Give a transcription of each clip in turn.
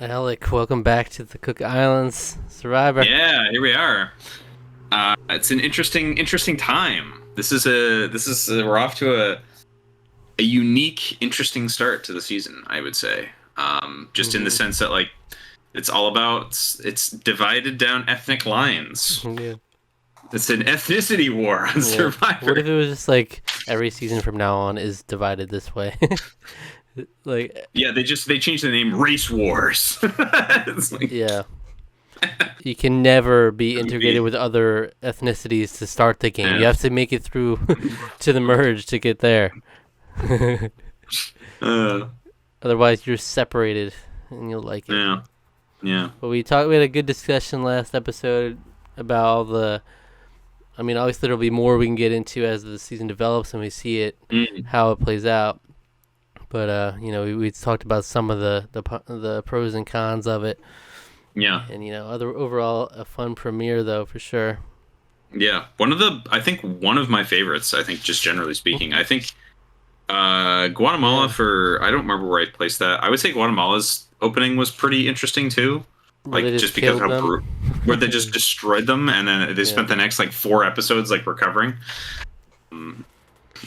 Alec, welcome back to the Cook Islands Survivor. Yeah, here we are. It's an interesting time. We're off to a unique, interesting start to the season, I would say. Just in the sense that it's divided down ethnic lines. Yeah. It's an ethnicity war on Survivor. What if it was just like every season from now on is divided this way? Yeah, they changed the name Race Wars. Yeah. You can never be integrated with other ethnicities to start the game. Yeah. You have to make it through to the merge to get there. Otherwise, you're separated, and you'll like it. Yeah. But we had a good discussion last episode about all the. I mean, obviously there'll be more we can get into as the season develops and we see it, how it plays out. But we talked about some of the pros and cons of it. Yeah. And overall a fun premiere though, for sure. Yeah. I think one of my favorites, I think, just generally speaking. I think Guatemala I don't remember where I placed that. I would say Guatemala's opening was pretty interesting too. Like just because where they just destroyed them and then they spent the next 4 episodes recovering.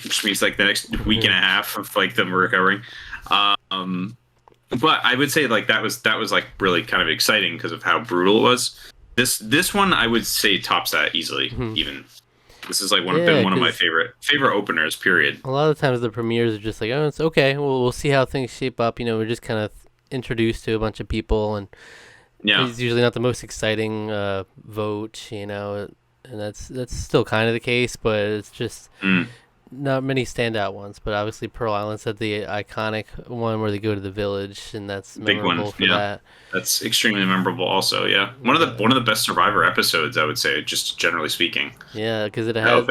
Which means the next week and a half of them recovering. But I would say that was really kind of exciting because of how brutal it was. This one I would say tops that easily. Even this is one of my favorite openers. Period. A lot of times the premieres are just oh, it's okay. We'll see how things shape up. We're just kind of introduced to a bunch of people, and it's usually not the most exciting vote. And that's still kind of the case, but it's just. Not many standout ones, but obviously Pearl Island's had the iconic one where they go to the village, and that's memorable for that. That's extremely memorable also, yeah. One of the best Survivor episodes, I would say, just generally speaking. Yeah, because it had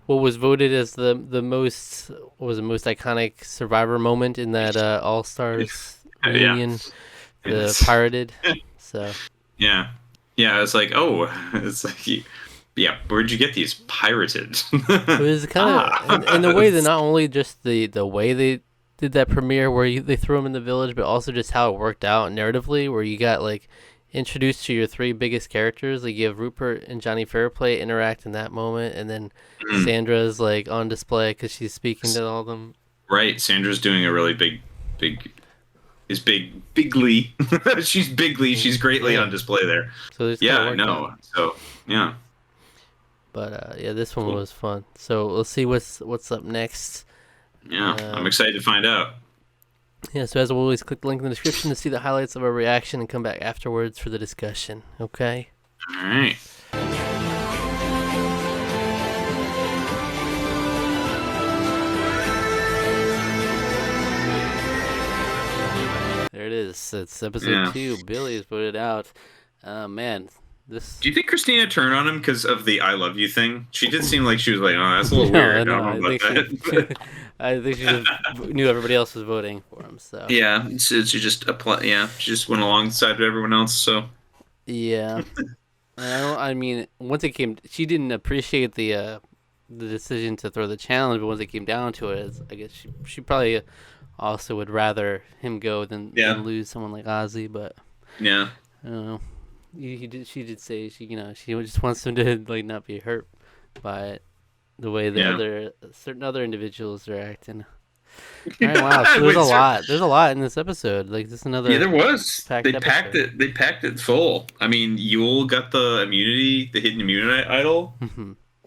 what was voted as the most iconic Survivor moment in that All-Stars reunion, the pirated. So yeah, it's yeah, where'd you get these pirated? It was kind of in the way that not only just the way they did that premiere where they threw them in the village, but also just how it worked out narratively, where you got introduced to your 3 biggest characters. You have Rupert and Johnny Fairplay interact in that moment, and then Sandra's on display because she's speaking to all of them. Right, Sandra's doing a really bigly. She's bigly. She's greatly on display there. So So yeah. But this one was fun. So we'll see what's up next. Yeah, I'm excited to find out. Yeah, so as always, click the link in the description to see the highlights of our reaction and come back afterwards for the discussion. Okay? All right. There it is. It's episode 2. Billy is voted out. Man. Do you think Christina turned on him because of the "I love you" thing? She did seem like she was oh, that's a little weird. I think she just knew everybody else was voting for him. So yeah, she just she just went alongside of everyone else. So yeah, I mean, once it came, she didn't appreciate the decision to throw the challenge, but once it came down to it, I guess she probably also would rather him go than lose someone like Ozzy. But yeah, I don't know. She did say she just wants him to not be hurt by it, the way certain other individuals are acting. All right, wow. So there's a lot in this episode. This another. Yeah, there was. They packed it full. I mean, Yule got the hidden immunity idol.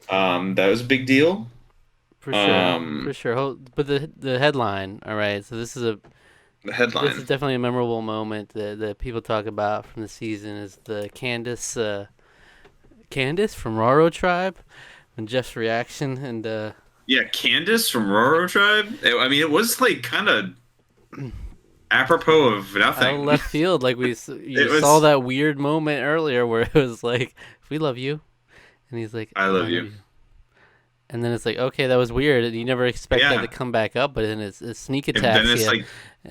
That was a big deal. For sure. But the headline. All right. So this is the headline. This is definitely a memorable moment that people talk about from the season. Is the Candice from Raro tribe, and Jeff's reaction and Candice from Raro tribe. I mean, it was kind of apropos of nothing. Out of left field, you saw that weird moment earlier where it was we love you, and he's like, I love you. And then it's okay, that was weird, and you never expect that to come back up, but then it's a sneak attack. And then it's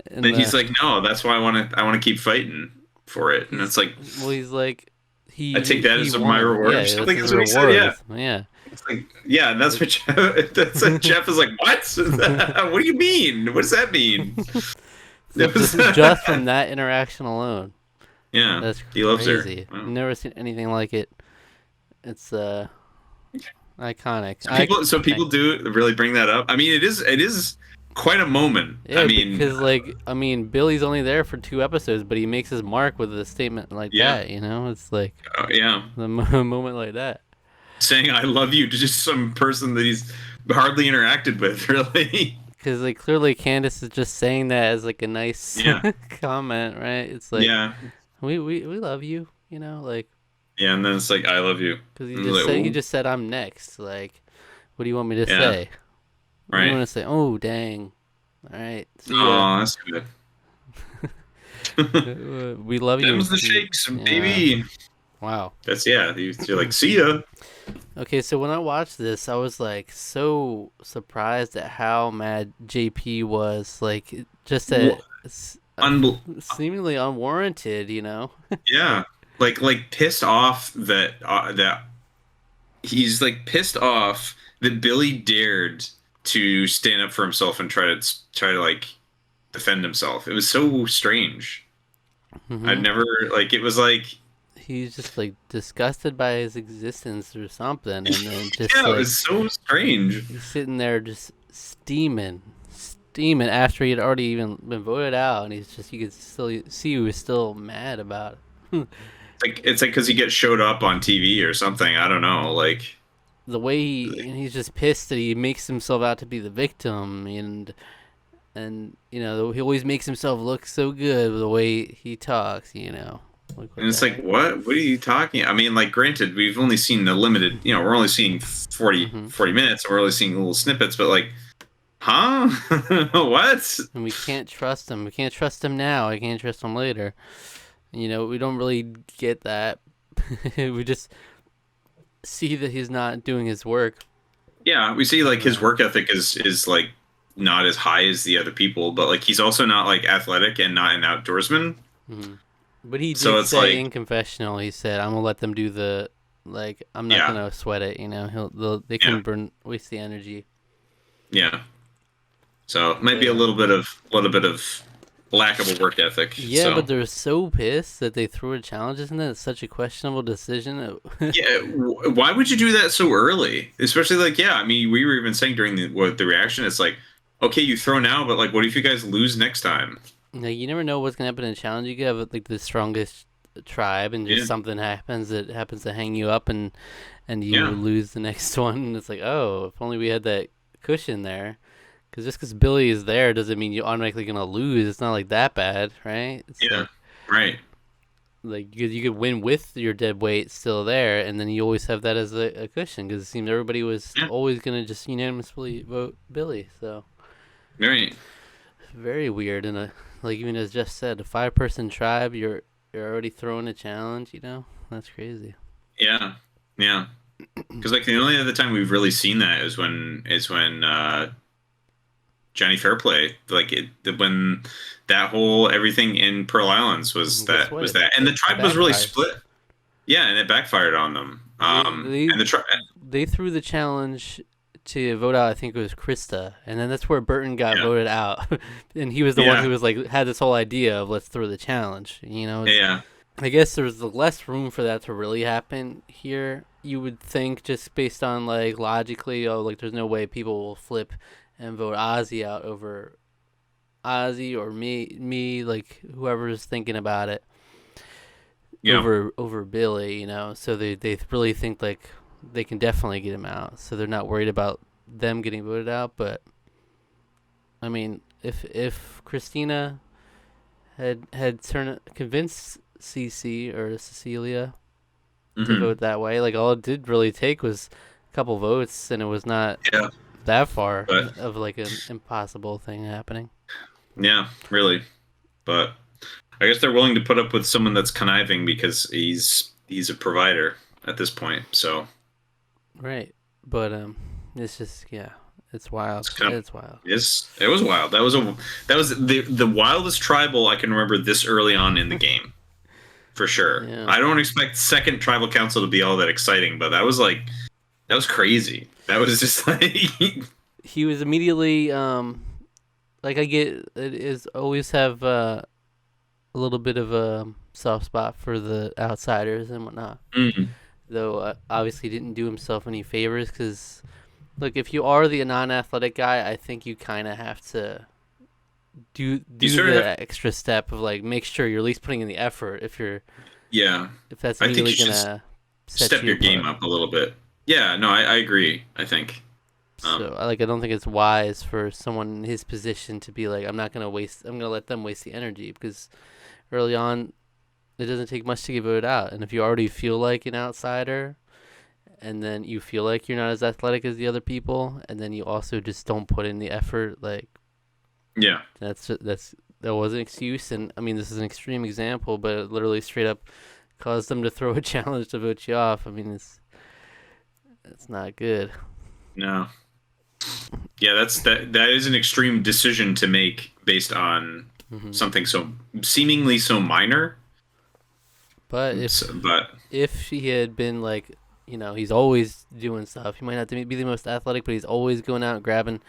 then he's no, that's why I want to keep fighting for it, and it's well, he's I take that as my reward. Yeah, I think that's what he said. Yeah. It's and that's what Jeff is what? What do you mean? What does that mean? Just from that interaction alone. Yeah, That's he loves her. crazy. Wow. Never seen anything like it. It's iconic. So people do really bring that up. I mean, it is quite a moment. Yeah, because Billy's only there for 2 episodes, but he makes his mark with a statement like that. It's like the moment like that. Saying "I love you" to just some person that he's hardly interacted with, really. Because like clearly Candice is just saying that as like a nice comment, right? It's like we love you, like. Yeah, and then it's like, I love you. Because he just said I'm next. Like, what do you want me to say? What do you want to say? Oh, dang. All right. See ya. Oh, that's good. We love you. Them's the shakes, baby. Wow. That's, you're like, see ya. Okay, so when I watched this, I was like so surprised at how mad JP was. Like, just seemingly unwarranted, Yeah. Like pissed off that he's like pissed off that Billy dared to stand up for himself and try to like defend himself. It was so strange. Mm-hmm. I'd never it was like he's just like disgusted by his existence or something, and then just it was so strange. He's sitting there just steaming after he had already even been voted out, and you could still see he was still mad about it. It's like because he gets showed up on TV or something. I don't know. Like the way he's just pissed that he makes himself out to be the victim, and he always makes himself look so good with the way he talks. And it's like, what are you talking? I mean, like, granted, we've only seen the limited. We're only seeing 40 minutes, and we're only seeing little snippets. But like, huh? What? And we can't trust him. We can't trust him now. I can't trust him later. We don't really get that. We just see that he's not doing his work. Yeah, we see like his work ethic is like not as high as the other people, but like he's also not like athletic and not an outdoorsman. Mm-hmm. But he did say in confessional, he said, "I'm gonna let them do the I'm not gonna sweat it." They can waste the energy. Yeah. So it might be a little bit of lack of a work ethic. Yeah, but they're so pissed that they threw a challenge in that. It's such a questionable decision. Yeah, why would you do that so early? Especially we were even saying during the reaction, it's like, okay, you throw now, but like, what if you guys lose next time? You never know what's gonna happen in a challenge. You could have like the strongest tribe, and just something happens that happens to hang you up, and you lose the next one. And it's like, oh, if only we had that cushion there. Because just because Billy is there doesn't mean you're automatically going to lose. It's not like that bad, right? Right. Like, you could win with your dead weight still there, and then you always have that as a cushion, because it seems everybody was always going to just unanimously vote Billy, so. Right. Very weird, and like even as Jeff said, a 5-person tribe, you're already throwing a challenge, That's crazy. Yeah. Because like the only other time we've really seen that is when Johnny Fairplay, when that whole everything in Pearl Islands was that, and the tribe was really split. Yeah, and it backfired on them. They threw the challenge to vote out. I think it was Krista, and then that's where Burton got voted out, and he was the one who was like had this whole idea of let's throw the challenge. I guess there's less room for that to really happen here. You would think, just based on like logically, there's no way people will flip and vote Ozzy out over Ozzy or me, like whoever's thinking about it, over Billy, So they really think like they can definitely get him out, so they're not worried about them getting voted out. But I mean, if Christina had convinced Cece or Cecilia to vote that way, like all it did really take was a couple votes, and it was not that far of like an impossible thing happening. Yeah, really. But I guess they're willing to put up with someone that's conniving because he's a provider at this point. So right, but it's just it's wild. It's wild. Yes, it was wild. That was the wildest tribal I can remember this early on in the game, for sure. Yeah. I don't expect second tribal council to be all that exciting, but that was crazy. That was just like he was immediately like I get it is always have a little bit of a soft spot for the outsiders and whatnot. Mm. Though obviously didn't do himself any favors because, look, if you are the non-athletic guy, I think you kind of have to do the extra step of like make sure you're at least putting in the effort. If that's immediately gonna step your game up a little bit. Yeah, no, I agree. I think. So I don't think it's wise for someone in his position to be like, I'm gonna let them waste the energy, because early on it doesn't take much to get voted out. And if you already feel like an outsider, and then you feel like you're not as athletic as the other people, and then you also just don't put in the effort, like, yeah, that was an excuse. And I mean, this is an extreme example, but it literally straight up caused them to throw a challenge to vote you off. I mean, it's not good. No. Yeah, that is an extreme decision to make based on something so seemingly so minor. But if he had been like, he's always doing stuff. He might not be the most athletic, but he's always going out and grabbing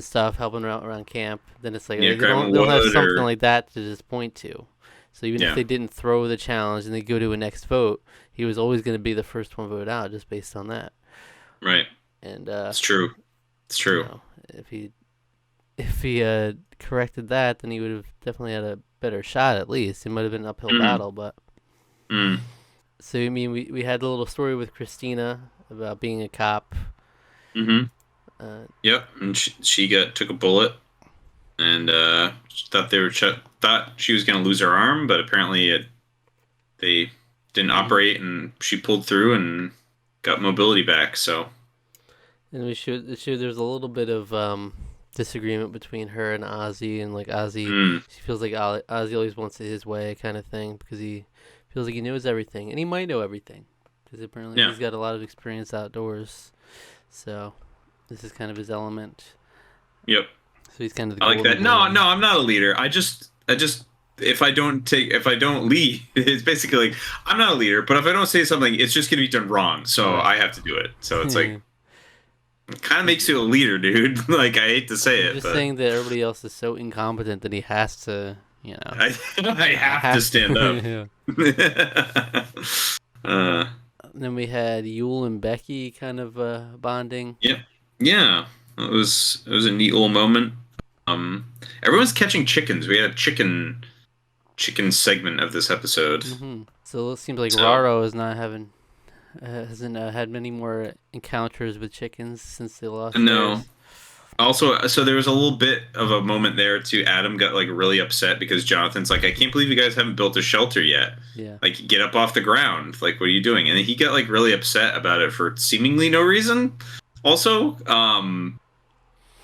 stuff, helping around camp. Then it's like they don't have something like that to just point to. So even if they didn't throw the challenge and they go to a next vote, he was always going to be the first one voted out just based on that. Right. And it's true. It's true. If he had corrected that, then he would have definitely had a better shot. At least it might have been an uphill battle, but. So I mean, we had the little story with Christina about being a cop. Yep, and she took a bullet, and thought she was gonna lose her arm, but apparently they didn't operate, and she pulled through and got mobility back. So. And there's a little bit of disagreement between her and Ozzy, and like Ozzy, she feels like Ozzy always wants it his way, kind of thing, because he feels like he knows everything, and he might know everything, because apparently he's got a lot of experience outdoors. So this is kind of his element. Yep. So he's kind of the I like that. No, I'm not a leader. I just if I don't lead, it's basically like I'm not a leader. But if I don't say something, it's just gonna be done wrong. So I have to do it. So it's like. It kind of makes you a leader, dude. Like, I hate to say it. Just saying that everybody else is so incompetent that he has to, I have to stand up. Then we had Yule and Becky kind of bonding. Yeah. It was a neat little moment. Everyone's catching chickens. We had a chicken segment of this episode. So it seems like Raro is not having. Hasn't had many more encounters with chickens since they lost. No. Theirs. Also, so there was a little bit of a moment there too. Adam got like really upset because Jonathan's like, I can't believe you guys haven't built a shelter yet. Yeah. Like, get up off the ground. Like, what are you doing? And he got like really upset about it for seemingly no reason. Also,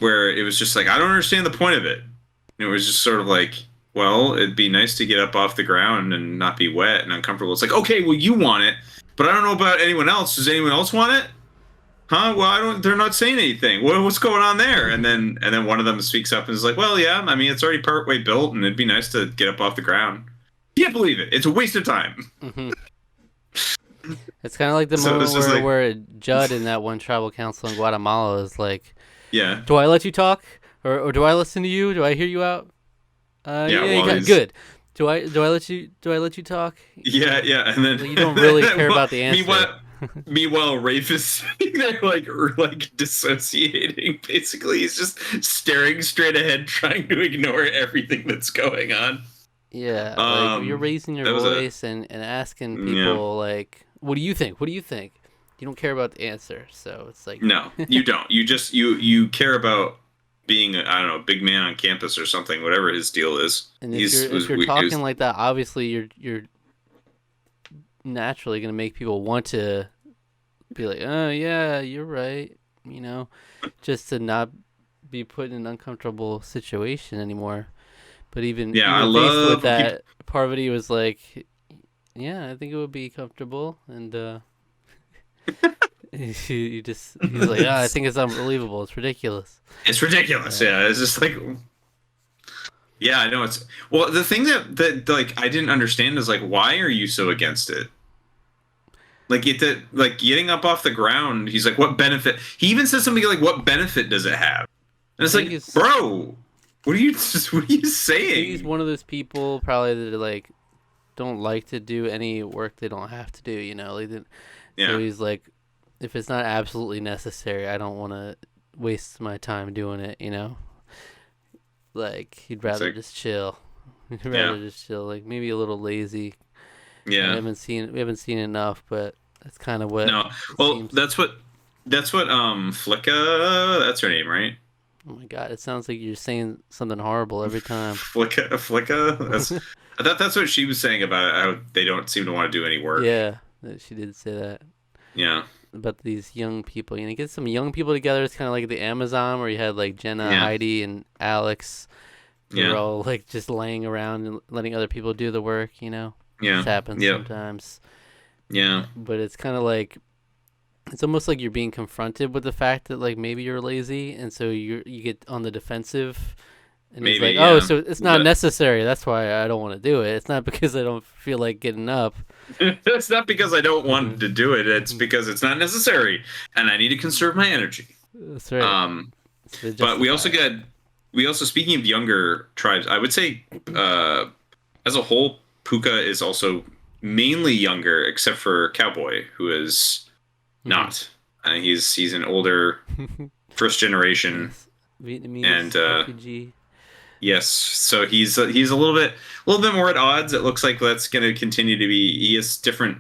where it was just like, I don't understand the point of it. And it was just sort of like, well, it'd be nice to get up off the ground and not be wet and uncomfortable. It's like, okay, well, you want it. But I don't know about anyone else. Does anyone else want it? Huh? Well, they're not saying anything. What's going on there? And then one of them speaks up and is like, well, yeah, I mean, it's already partway built, and it'd be nice to get up off the ground. Can't believe it. It's a waste of time. It's kind of like the moment where Judd in that one tribal council in Guatemala is like, yeah, do I let you talk? Or do I listen to you? Do I hear you out? Good. Do I let you talk? Yeah, and then you don't really care about the answer. Meanwhile, Rafe is sitting there like dissociating. Basically, he's just staring straight ahead, trying to ignore everything that's going on. Yeah, you're raising your voice and asking people like, "What do you think? What do you think?" You don't care about the answer, so it's like no, you don't. You just you care about being a big man on campus or something, whatever his deal is. And if you're talking like that, obviously you're naturally going to make people want to be like, oh yeah, you're right, just to not be put in an uncomfortable situation anymore. But even I love with that, Parvati was like, yeah, I think it would be comfortable, and he's like, I think it's unbelievable. It's ridiculous. It's ridiculous. Yeah, it's just like, yeah, I know it's. Well, the thing that like I didn't understand is like, why are you so against it? Like getting up off the ground. He's like, what benefit? He even says something like, what benefit does it have? And it's like, bro, What are you saying? He's one of those people probably that like don't like to do any work they don't have to do. You know, like so he's like, if it's not absolutely necessary, I don't want to waste my time doing it. You know, like he'd rather just chill. He'd rather just chill. Like maybe a little lazy. Yeah, we haven't seen enough, but that's kind of what. No, well, that's what Flicka. That's her name, right? Oh my god! It sounds like you're saying something horrible every time. Flicka. I thought that's what she was saying about how they don't seem to want to do any work. Yeah, she did say that. Yeah. About these young people, you know, get some young people together. It's kind of like the Amazon where you had like Jenna, Heidi, and Alex. They're all like just laying around and letting other people do the work. You know. Yeah. It happens sometimes. Yeah. But it's kind of like, it's almost like you're being confronted with the fact that like maybe you're lazy, and so you get on the defensive, and maybe, it's like, oh, so it's not necessary. That's why I don't want to do it. It's not because I don't feel like getting up. It's not because I don't want to do it. It's because it's not necessary, and I need to conserve my energy. That's right. But we also speaking of younger tribes, I would say as a whole, Puka is also mainly younger, except for Cowboy, who is not. He's an older, first generation Vietnamese and refugee. Yes, so he's a little bit more at odds. It looks like that's going to continue to be. He has different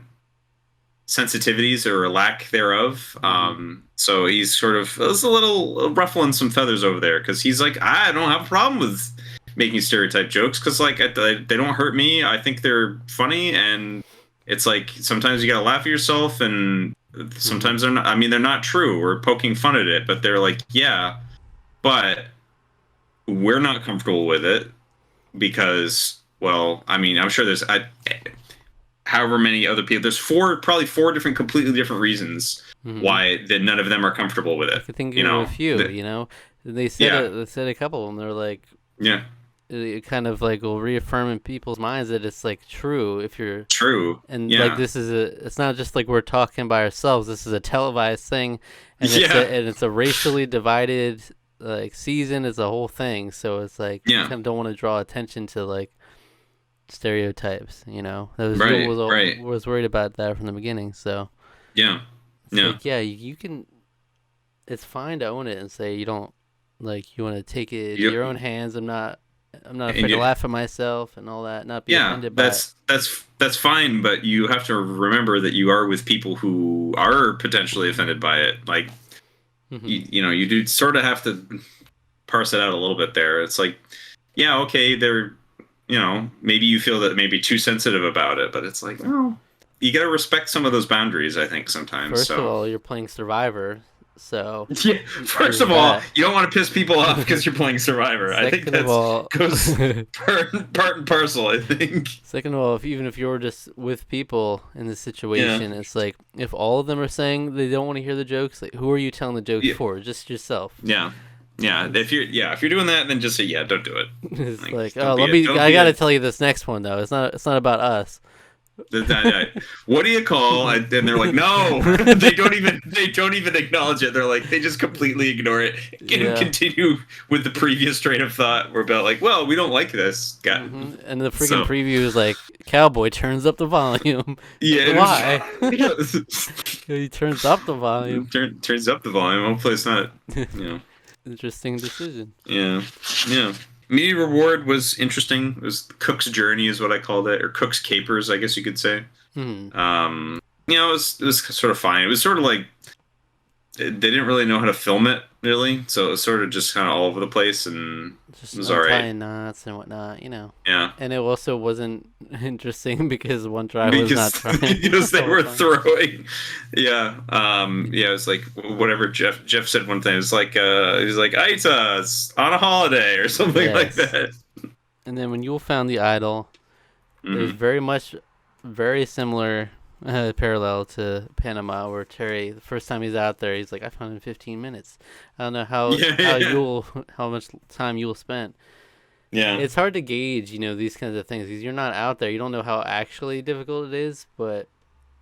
sensitivities or lack thereof. So he's sort of a little ruffling some feathers over there because he's like, I don't have a problem with making stereotype jokes because like they don't hurt me. I think they're funny, and it's like sometimes you gotta laugh at yourself, and sometimes they're not. I mean, they're not true. We're poking fun at it, but they're like, yeah, but we're not comfortable with it because, well, I mean, I'm sure there's however many other people. There's probably four completely different reasons why that none of them are comfortable with it. I think of a few. You know, they said a couple of them. They're like, it kind of like will reaffirm in people's minds that it's like true if you're true, and like this is it's not just like we're talking by ourselves. This is a televised thing, and it's a racially divided like season. It's a whole thing, so it's like you kind of don't want to draw attention to like stereotypes. You know, that was was worried about that from the beginning. So like, you can. It's fine to own it and say you don't like you want to take it in your own hands. I'm not afraid to laugh at myself and all that. Not be offended by it. That's fine, but you have to remember that you are with people who are potentially offended by it. Like, you do sort of have to parse it out a little bit there. It's like, okay, they're, maybe you feel that maybe too sensitive about it, but it's like, well, you got to respect some of those boundaries, I think, sometimes. First of all, you're playing Survivor. So first of all, you don't want to piss people off because you're playing Survivor. I think that goes part and parcel. I think. Second of all, even if you're just with people in this situation, it's like if all of them are saying they don't want to hear the jokes, like who are you telling the jokes for? Just yourself. Yeah. If you're doing that, then just say don't do it. It's like I got to tell you this next one though. It's not about us. What do you call? And they're like, no, they don't even acknowledge it. They're like, they just completely ignore it and continue with the previous train of thought. We're about like, well, we don't like this guy. And the freaking preview is like, Cowboy turns up the volume. Yeah, why? He turns up the volume. Turns up the volume. Hopefully, it's not. Interesting decision. Yeah. Media reward was interesting. It was Cook's journey, is what I called it, or Cook's capers, I guess you could say. It was sort of fine. It was sort of like they didn't really know how to film it, really, so it was sort of just kind of all over the place, and just it was all right. Knots and whatnot, Yeah. And it also wasn't interesting because one tribe was not trying. Because they were throwing. Yeah. It was like whatever Jeff said one thing. It was like he's like Aita's on a holiday or something like that. And then when Yule found the idol, there's very similar parallel to Panama, where Terry, the first time he's out there, he's like, I found it in 15 minutes. I don't know how much time Yule spent. Yeah, it's hard to gauge, these kinds of things because you're not out there. You don't know how actually difficult it is, but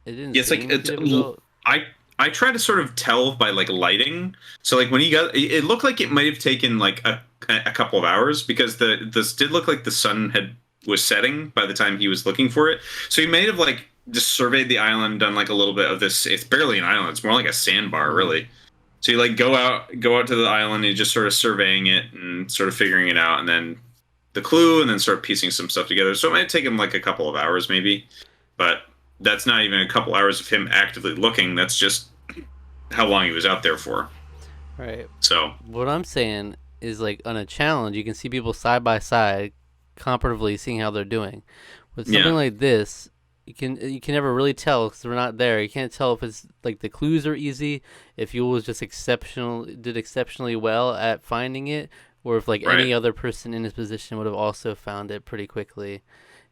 it didn't. It's like difficult. I try to sort of tell by like lighting. So like when he got, it looked like it might have taken like a a couple of hours because this did look like the sun was setting by the time he was looking for it. So he may have like just surveyed the island, done like a little bit of this. It's barely an island; it's more like a sandbar, really. So you like go out to the island and just sort of surveying it and sort of figuring it out, and then the clue, and then sort of piecing some stuff together. So it might take him like a couple of hours, maybe, but that's not even a couple hours of him actively looking. That's just how long he was out there for. Right. So what I'm saying is, like, on a challenge, you can see people side by side, comparatively seeing how they're doing. With something like this, you can never really tell because we're not there. You can't tell if it's like the clues are easy, if Yule was just did exceptionally well at finding it, or if like any other person in his position would have also found it pretty quickly.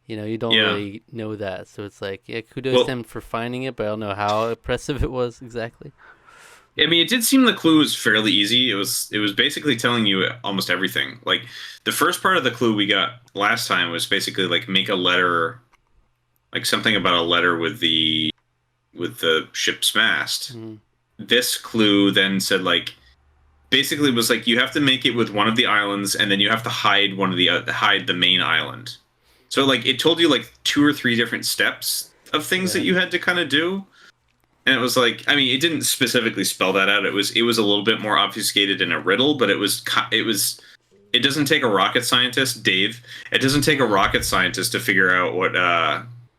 You don't really know that. So it's like, kudos to him for finding it, but I don't know how impressive it was exactly. I mean, it did seem the clue was fairly easy. It was basically telling you almost everything. Like the first part of the clue we got last time was basically like make a letter, like something about a letter with the ship's mast. Mm. This clue then said like basically was like you have to make it with one of the islands, and then you have to hide hide the main island. So like it told you like 2 or 3 different steps of things that you had to kind of do. And it was like, I mean, it didn't specifically spell that out. It was a little bit more obfuscated in a riddle, but it doesn't take a rocket scientist, Dave. It doesn't take a rocket scientist to figure out what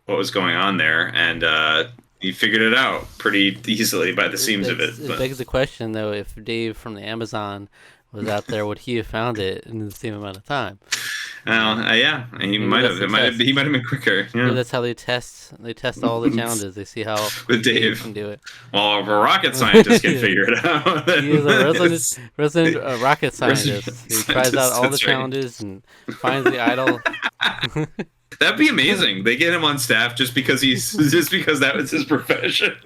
was going on there, and he figured it out pretty easily by the seams of it. It begs the question, though, if Dave from the Amazon was out there, would he have found it in the same amount of time? Yeah, he might have. He might have been quicker. Yeah. Maybe that's how they test. They test all the challenges. They see how with Dave can do it. Well, if a rocket scientist can figure it out, he is a resident rocket scientist. He tries out all the challenges and finds the idol. That'd be amazing. They get him on staff just because that was his profession.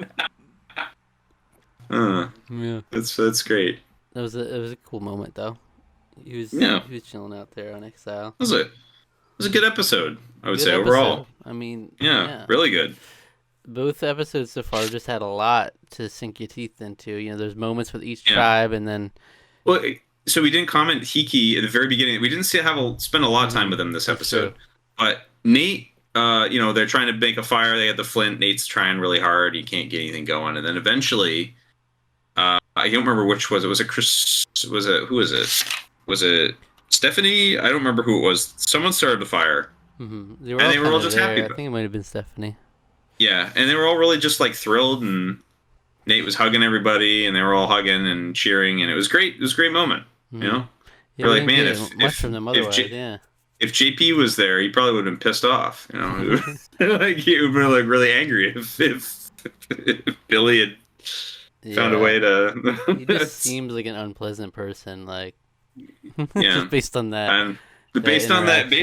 Yeah, that's great. It was a cool moment though. He was chilling out there on Exile. It was a good episode, I would say, overall. I mean, really good. Both episodes so far just had a lot to sink your teeth into. There's moments with each tribe, and then. Well, so we didn't comment Hiki at the very beginning. We didn't spend a lot of time with him this episode. But Nate, they're trying to make a fire. They had the flint. Nate's trying really hard. He can't get anything going, and then eventually, I don't remember which was it. Was it Chris? Was it who was it? Was it Stephanie? I don't remember who it was. Someone started the fire. Mm-hmm. They were all just happy. I think it might have been Stephanie. Yeah, and they were all really just like thrilled, and Nate was hugging everybody, and they were all hugging and cheering, and it was great. It was a great moment, Yeah, we're like, man, if JP was there, he probably would have been pissed off. Like he would be like really angry if Billy had found a way to. He just seems like an unpleasant person, like. Just based on that. And based on that,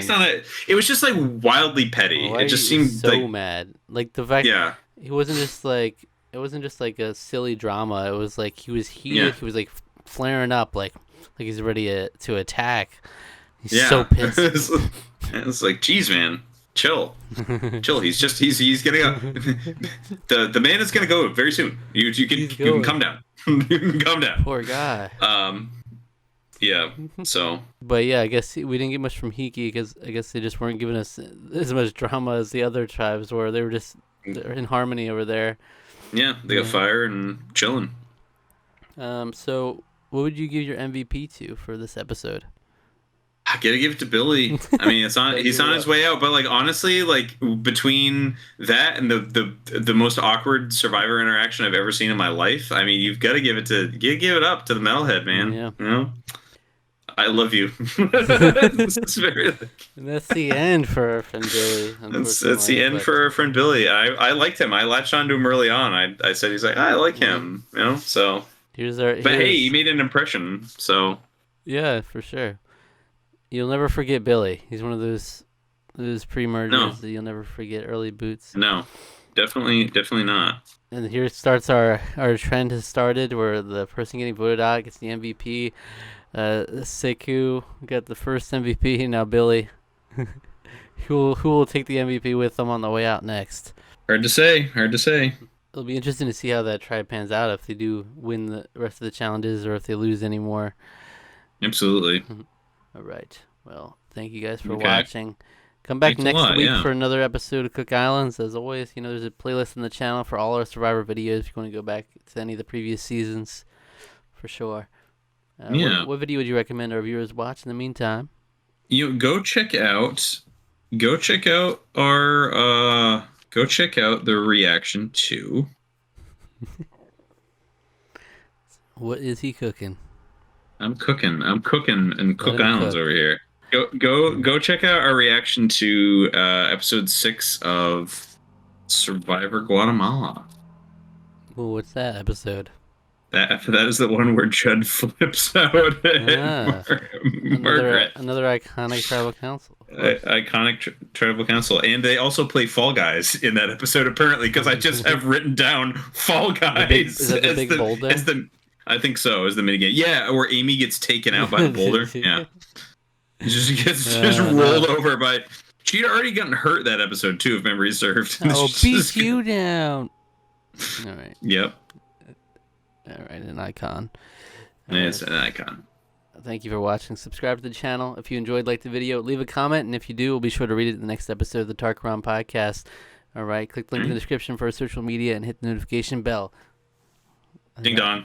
it was just like wildly petty. It just seemed so mad. Like the fact it wasn't just like a silly drama. It was like he was heated. Yeah. He was like flaring up, like he's ready to attack. He's so pissed. It's like, geez, man, chill. He's gonna go. The man is gonna go very soon. You can come down. You can come down. Poor guy. Yeah, so. But yeah, I guess we didn't get much from Hiki because I guess they just weren't giving us as much drama as the other tribes were. They were just in harmony over there. Yeah, they got fire and chilling. So what would you give your MVP to for this episode? I gotta give it to Billy. I mean, he's on his way out, but like honestly, like between that and the most awkward Survivor interaction I've ever seen in my life, I mean, you've got to give it up to the metalhead, man. Yeah. I love you. It's very. And that's the end for our friend Billy. That's the end for our friend Billy. I liked him. I latched onto him early on. I said he's like, I like him. So. Hey, he made an impression. So. Yeah, for sure. You'll never forget Billy. He's one of those pre-mergers that you'll never forget. Early boots. No, definitely not. And here starts our trend has started where the person getting voted out gets the MVP. Sekou got the first MVP. Now Billy, who will take the MVP with them on the way out next? Hard to say. It'll be interesting to see how that tribe pans out, if they do win the rest of the challenges or if they lose any more. Absolutely. All right. Well, thank you guys for watching. Come back Thanks next week for another episode of Cook Islands. As always, there's a playlist on the channel for all our Survivor videos if you want to go back to any of the previous seasons, for sure. What video would you recommend our viewers watch in the meantime? Go check out the reaction to. What is he cooking? I'm cooking in Cook Islands over here. Go check out our reaction to episode 6 of Survivor Guatemala. Well, what's that episode? That is the one where Judd flips out at Margaret. Another iconic tribal council. Iconic tribal council, and they also play Fall Guys in that episode apparently, because I just have written down Fall Guys. Is that the big boulder? I think so. Is the minigame? Yeah, where Amy gets taken out by the boulder. Yeah, just gets rolled over by. She'd already gotten hurt that episode too, if memory served. Oh, beat you down. All right. Yep. All right, an icon. It's an icon. Thank you for watching. Subscribe to the channel. If you enjoyed, like the video, leave a comment, and if you do, we'll be sure to read it in the next episode of the Tarqaron podcast. All right, click the link in the description for our social media and hit the notification bell. Ding dong.